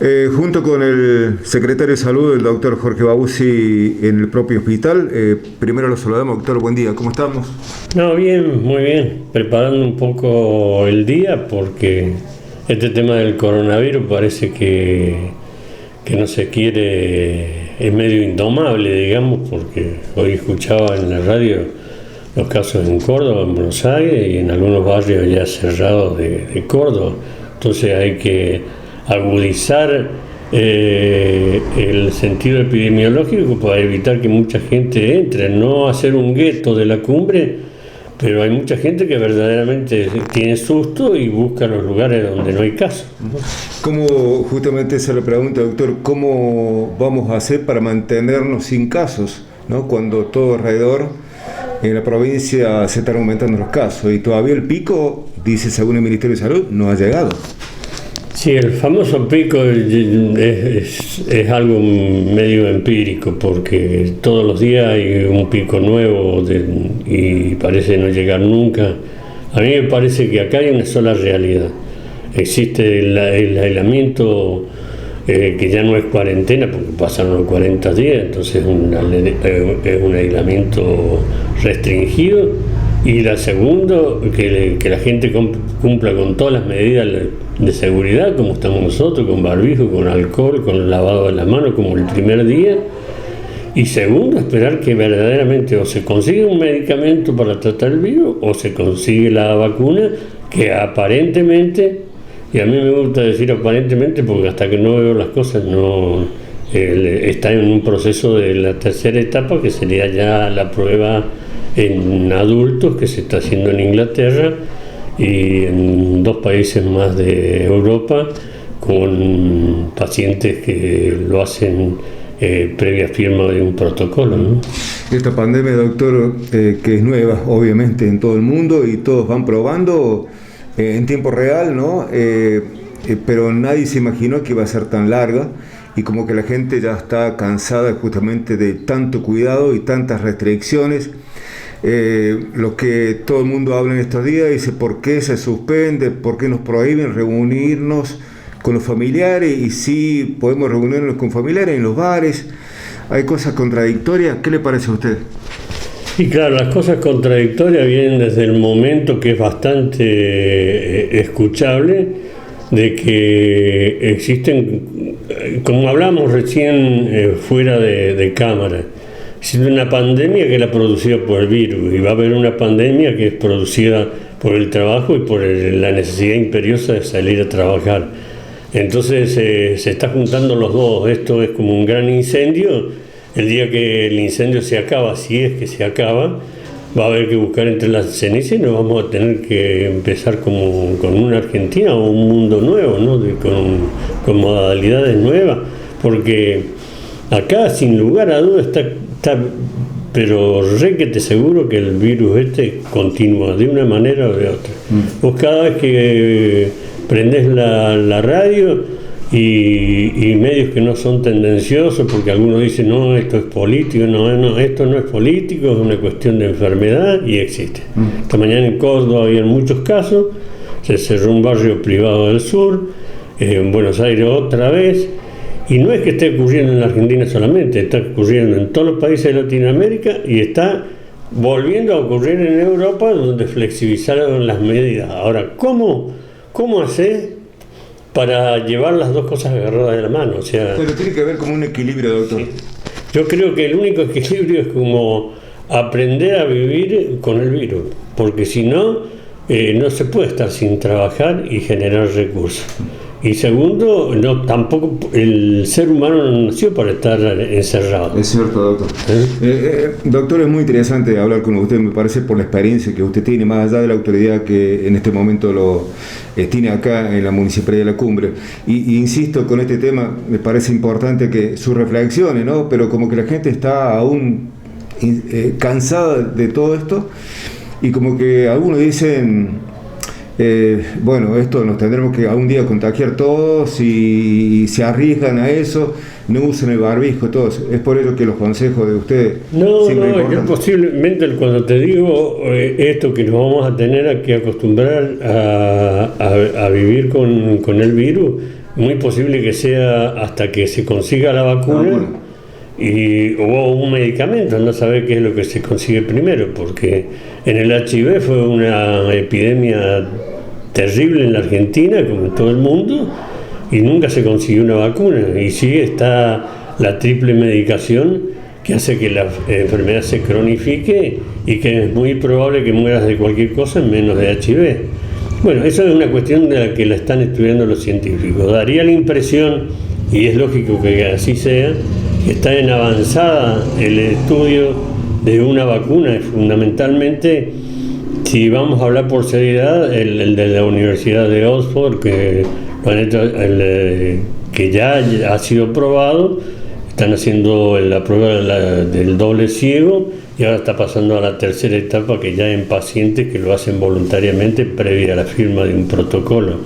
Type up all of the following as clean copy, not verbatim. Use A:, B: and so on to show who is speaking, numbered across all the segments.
A: Junto con el secretario de Salud, el doctor Jorge Bauzzi, en el propio hospital. Primero lo saludamos, doctor, buen día, ¿cómo estamos?
B: No, bien, muy bien, preparando un poco el día porque este tema del coronavirus parece que no se quiere, es medio indomable, digamos, porque hoy escuchaba en la radio los casos en Córdoba, en Buenos Aires y en algunos barrios ya cerrados de Córdoba, entonces hay que agudizar el sentido epidemiológico para evitar que mucha gente entre, no hacer un gueto de la cumbre, pero hay mucha gente que verdaderamente tiene susto y busca los lugares donde no hay casos.
A: ¿Cómo, justamente se le pregunta, doctor, cómo vamos a hacer para mantenernos sin casos, ¿no? Cuando todo alrededor en la provincia se están aumentando los casos y todavía el pico, dice según el Ministerio de Salud, no ha llegado?
B: Sí, el famoso pico es algo medio empírico porque todos los días hay un pico nuevo y parece no llegar nunca. A mí me parece que acá hay una sola realidad. Existe el aislamiento que ya no es cuarentena porque pasaron los 40 días, entonces es un aislamiento restringido. Y la segunda, que la gente cumpla con todas las medidas de seguridad, como estamos nosotros, con barbijo, con alcohol, con el lavado de las manos, como el primer día. Y segundo, esperar que verdaderamente o se consigue un medicamento para tratar el virus o se consigue la vacuna, que aparentemente, y a mí me gusta decir aparentemente porque hasta que no veo las cosas está en un proceso de la tercera etapa, que sería ya la prueba en adultos, que se está haciendo en Inglaterra y en 2 países más de Europa, con pacientes que lo hacen previa firma de un protocolo, ¿no?
A: Esta pandemia, doctor, que es nueva obviamente en todo el mundo y todos van probando en tiempo real, ¿no? Pero nadie se imaginó que iba a ser tan larga y como que la gente ya está cansada justamente de tanto cuidado y tantas restricciones. Lo que todo el mundo habla en estos días, dice por qué se suspende, por qué nos prohíben reunirnos con los familiares, y sí podemos reunirnos con familiares en los bares. Hay cosas contradictorias. ¿Qué le parece a usted?
B: Y claro, las cosas contradictorias vienen desde el momento que es bastante escuchable, de que existen, como hablamos recién fuera de cámara, existe una pandemia que es la producida por el virus y va a haber una pandemia que es producida por el trabajo y por la necesidad imperiosa de salir a trabajar. Entonces se está juntando los dos. Esto es como un gran incendio. El día que el incendio se acaba, si es que se acaba, va a haber que buscar entre las cenizas y nos vamos a tener que empezar como con una Argentina o un mundo nuevo, ¿no? Con modalidades nuevas, porque acá sin lugar a dudas está pero requete seguro que el virus continúa de una manera o de otra. Vos cada vez que prendés la radio y medios que no son tendenciosos, porque algunos dicen no, esto es político, no, esto no es político, es una cuestión de enfermedad, y existe. Esta mañana en Córdoba había muchos casos, se cerró un barrio privado del sur, en Buenos Aires otra vez. Y no es que esté ocurriendo en la Argentina solamente, está ocurriendo en todos los países de Latinoamérica y está volviendo a ocurrir en Europa, donde flexibilizaron las medidas. Ahora, ¿cómo hacer para llevar las dos cosas agarradas de la mano? O sea,
A: pero tiene que haber como un equilibrio, doctor.
B: Sí. Yo creo que el único equilibrio es como aprender a vivir con el virus, porque si no, no se puede estar sin trabajar y generar recursos. Y segundo, tampoco el ser humano no nació para estar encerrado.
A: Es cierto, doctor. Doctor, es muy interesante hablar con usted, me parece, por la experiencia que usted tiene, más allá de la autoridad que en este momento lo tiene acá en la Municipalidad de La Cumbre. Y insisto con este tema, me parece importante que sus reflexiones, ¿no? Pero como que la gente está aún cansada de todo esto, y como que algunos dicen... bueno, esto nos tendremos que algún día contagiar todos y se arriesgan a eso, no usan el barbijo, todos. Es por ello que los consejos de ustedes...
B: No, yo posiblemente cuando te digo esto, que nos vamos a tener que acostumbrar a vivir con el virus, muy posible que sea hasta que se consiga la vacuna o un medicamento, no saber qué es lo que se consigue primero, porque en el HIV fue una epidemia terrible en la Argentina, como en todo el mundo, y nunca se consiguió una vacuna, y sí está la triple medicación que hace que la enfermedad se cronifique y que es muy probable que mueras de cualquier cosa menos de HIV. Bueno, eso es una cuestión de la que la están estudiando los científicos. Daría la impresión, y es lógico que así sea, que está en avanzada el estudio de una vacuna. Fundamentalmente, si vamos a hablar por seriedad, el de la Universidad de Oxford, que ya ha sido probado. Están haciendo la prueba del doble ciego y ahora está pasando a la tercera etapa, que ya en pacientes que lo hacen voluntariamente previa a la firma de un protocolo.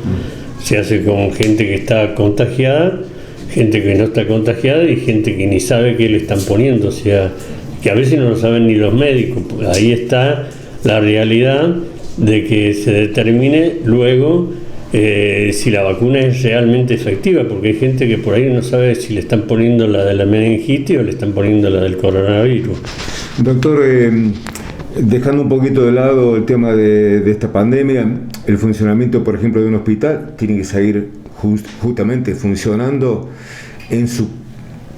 B: Se hace con gente que está contagiada, gente que no está contagiada y gente que ni sabe qué le están poniendo, o sea, que a veces no lo saben ni los médicos. Ahí está la realidad de que se determine luego si la vacuna es realmente efectiva, porque hay gente que por ahí no sabe si le están poniendo la de la meningitis o le están poniendo la del coronavirus.
A: Doctor, dejando un poquito de lado el tema de esta pandemia, el funcionamiento, por ejemplo, de un hospital tiene que seguir justamente funcionando en su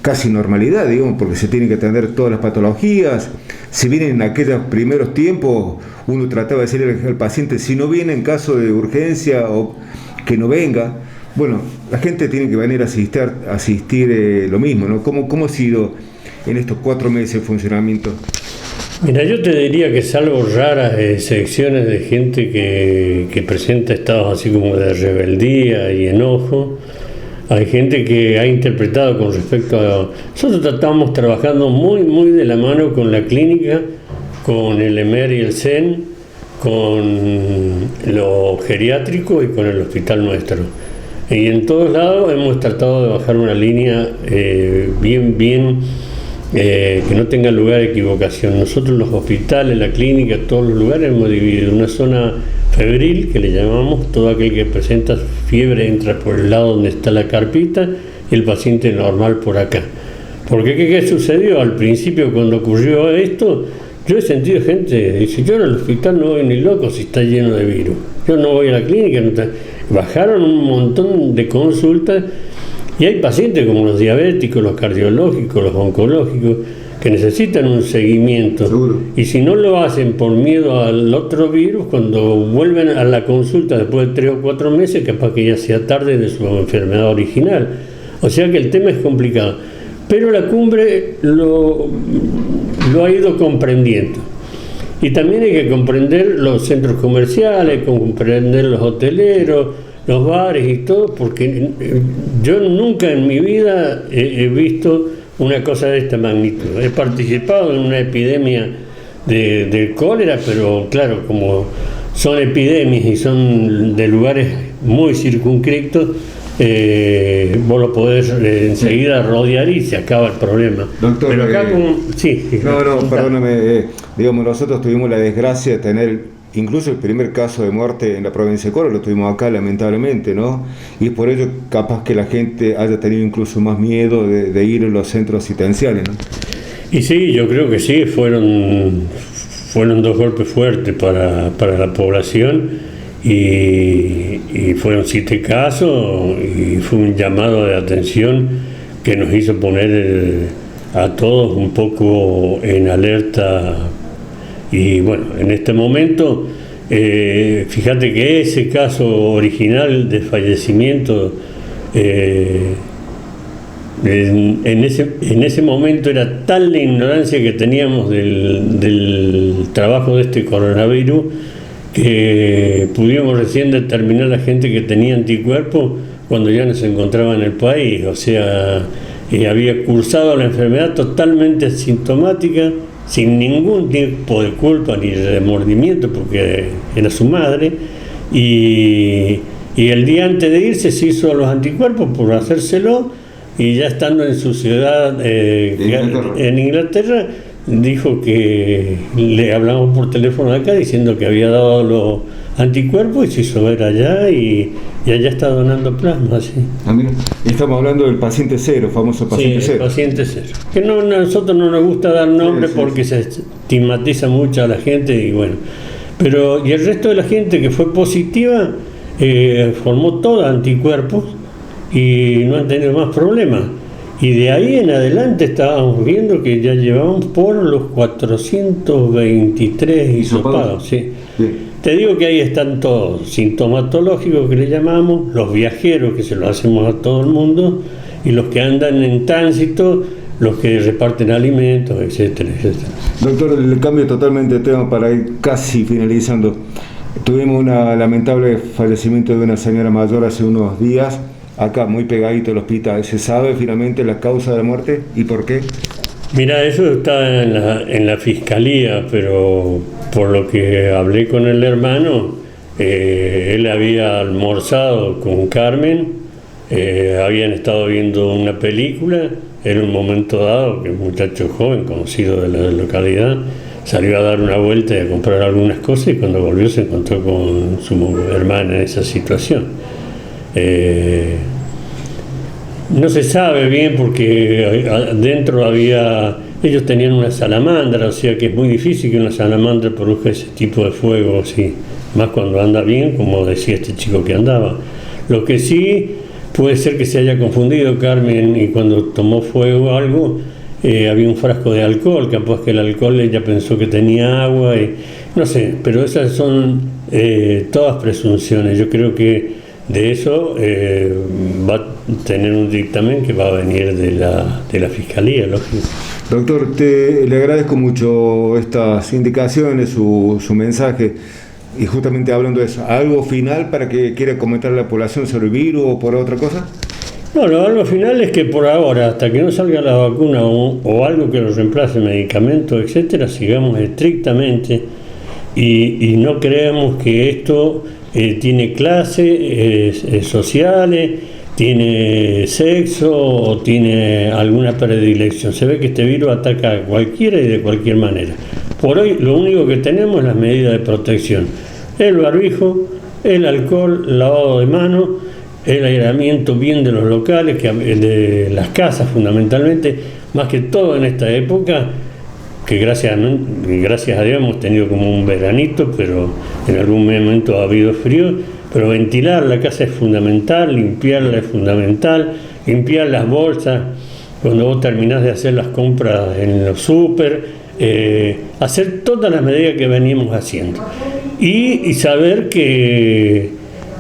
A: casi normalidad, digamos, porque se tienen que atender todas las patologías. Si bien en aquellos primeros tiempos uno trataba de decirle al paciente, si no viene en caso de urgencia o que no venga, bueno, la gente tiene que venir a asistir lo mismo, ¿no? ¿Cómo ha sido en estos 4 meses el funcionamiento?
B: Mira, yo te diría que salvo raras excepciones de gente que presenta estados así como de rebeldía y enojo, hay gente que ha interpretado con respecto a... Nosotros estamos trabajando muy de la mano con la clínica, con el EMER y el CEN, con lo geriátrico y con el hospital nuestro. Y en todos lados hemos tratado de bajar una línea bien que no tenga lugar de equivocación. Nosotros los hospitales, la clínica, todos los lugares hemos dividido una zona febril, que le llamamos, todo aquel que presenta fiebre entra por el lado donde está la carpita y el paciente normal por acá. Porque ¿qué sucedió? Al principio, cuando ocurrió esto, yo he sentido gente, dice, yo en el hospital no voy ni loco si está lleno de virus, yo no voy a la clínica, bajaron un montón de consultas y hay pacientes como los diabéticos, los cardiológicos, los oncológicos, que necesitan un seguimiento. Seguro. Y si no lo hacen por miedo al otro virus, cuando vuelven a la consulta después de 3 o 4 meses, capaz que ya sea tarde de su enfermedad original. O sea que el tema es complicado. Pero la cumbre lo ha ido comprendiendo. Y también hay que comprender los centros comerciales, comprender los hoteleros, los bares y todo, porque yo nunca en mi vida he visto una cosa de esta magnitud. He participado en una epidemia de cólera, pero claro, como son epidemias y son de lugares muy circunscritos, vos lo podés enseguida rodear y se acaba el problema.
A: Doctor,
B: pero acá sí.
A: Perdóname, digamos, nosotros tuvimos la desgracia de tener incluso el primer caso de muerte en la provincia de Córdoba, lo tuvimos acá lamentablemente, ¿no? Y por ello capaz que la gente haya tenido incluso más miedo de ir a los centros asistenciales, ¿no?
B: Y sí, yo creo que sí, fueron 2 golpes fuertes para la población y fueron 7 casos y fue un llamado de atención que nos hizo poner a todos un poco en alerta. Y bueno, en este momento, fíjate que ese caso original de fallecimiento, en ese momento era tal la ignorancia que teníamos del trabajo de este coronavirus, que pudimos recién determinar la gente que tenía anticuerpos cuando ya no se encontraba en el país. O sea, había cursado la enfermedad totalmente asintomática, sin ningún tipo de culpa ni de remordimiento, porque era su madre, y el día antes de irse se hizo los anticuerpos por hacérselo, y ya estando en su ciudad en Inglaterra dijo que le hablamos por teléfono de acá diciendo que había dado los anticuerpos y se hizo ver allá y allá está donando plasma, sí.
A: Mira, estamos hablando del paciente cero, famoso paciente
B: Sí,
A: cero.
B: paciente cero. Que no, a nosotros no nos gusta dar nombre porque se estigmatiza mucho a la gente y bueno. Pero y el resto de la gente que fue positiva formó todos anticuerpos y no han tenido más problemas. Y de ahí en adelante estábamos viendo que ya llevamos por los 423 hisopados. Sí. Te digo que ahí están todos, sintomatológicos que le llamamos, los viajeros que se lo hacemos a todo el mundo y los que andan en tránsito, los que reparten alimentos, etcétera, etcétera.
A: Doctor, le cambio totalmente de tema para ir casi finalizando. Tuvimos un lamentable fallecimiento de una señora mayor hace unos días, acá muy pegadito al hospital. ¿Se sabe finalmente la causa de la muerte y por qué?
B: Mira, eso está en la fiscalía, pero por lo que hablé con el hermano, él había almorzado con Carmen, habían estado viendo una película, en un momento dado, que un muchacho joven, conocido de la localidad, salió a dar una vuelta y a comprar algunas cosas y cuando volvió se encontró con su hermana en esa situación. No se sabe bien porque adentro ellos tenían una salamandra, o sea que es muy difícil que una salamandra produzca ese tipo de fuego, así, más cuando anda bien, como decía este chico que andaba. Lo que sí puede ser que se haya confundido Carmen y cuando tomó fuego algo, había un frasco de alcohol, capaz que el alcohol ella pensó que tenía agua, y no sé, pero esas son todas presunciones. Yo creo que de eso va a tener un dictamen que va a venir de la Fiscalía, lógico.
A: Doctor, le agradezco mucho estas indicaciones, su mensaje, y justamente hablando de eso, ¿algo final para que quiera comentar la población sobre el virus o por otra cosa?
B: No, algo final es que por ahora, hasta que no salga la vacuna o algo que nos reemplace, medicamentos, etcétera, sigamos estrictamente y no creamos que esto tiene clases sociales, tiene sexo o tiene alguna predilección. Se ve que este virus ataca a cualquiera y de cualquier manera. Por hoy lo único que tenemos es las medidas de protección. El barbijo, el alcohol, el lavado de manos, el aislamiento bien de los locales, de las casas fundamentalmente, más que todo en esta época, que gracias a Dios hemos tenido como un veranito, pero en algún momento ha habido frío, pero ventilar la casa es fundamental, limpiarla es fundamental, limpiar las bolsas, cuando vos terminás de hacer las compras en los súper, hacer todas las medidas que venimos haciendo. Y saber que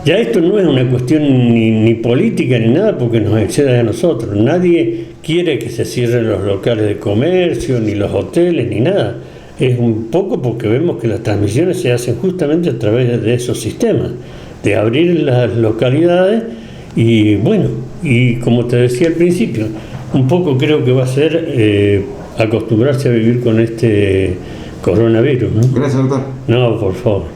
B: ya esto no es una cuestión ni política ni nada porque nos excede a nosotros. Nadie quiere que se cierren los locales de comercio, ni los hoteles, ni nada. Es un poco porque vemos que las transmisiones se hacen justamente a través de esos sistemas, de abrir las localidades y bueno, y como te decía al principio, un poco creo que va a ser acostumbrarse a vivir con este coronavirus, ¿no?
A: Gracias, doctor.
B: No, por favor.